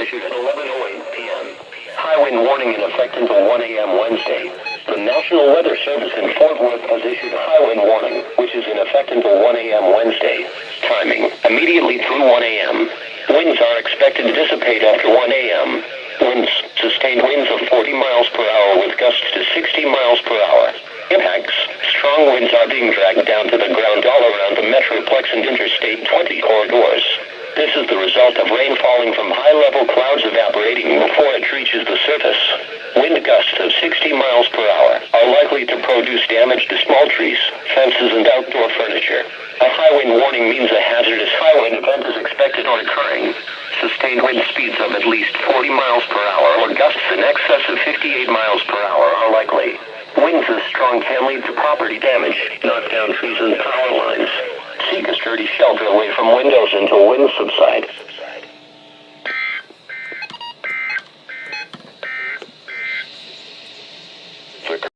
issued at 11:08 p.m. High wind warning in effect until 1 a.m. Wednesday. The National Weather Service in Fort Worth has issued a high wind warning, which is in effect until 1 a.m. Wednesday. Timing, immediately through 1 a.m. Winds are expected to dissipate after 1 a.m. Winds, sustained winds of 40 miles per hour with gusts to 60 miles per hour. Impacts, strong winds are being dragged down to the ground all around the Metroplex and Interstate 20 corridors. This is the result of rain falling from high-level clouds evaporating before it reaches the surface. Wind gusts of 60 miles per hour are likely to produce damage to small trees, fences, and outdoor furniture. A high wind warning means a hazardous high wind event is expected or occurring. Sustained wind speeds of at least 40 miles per hour or gusts in excess of 58 miles per hour are likely. Winds this strong can lead to property damage, knock down trees and power lines. Seek a sturdy shelter away from windows until winds subside.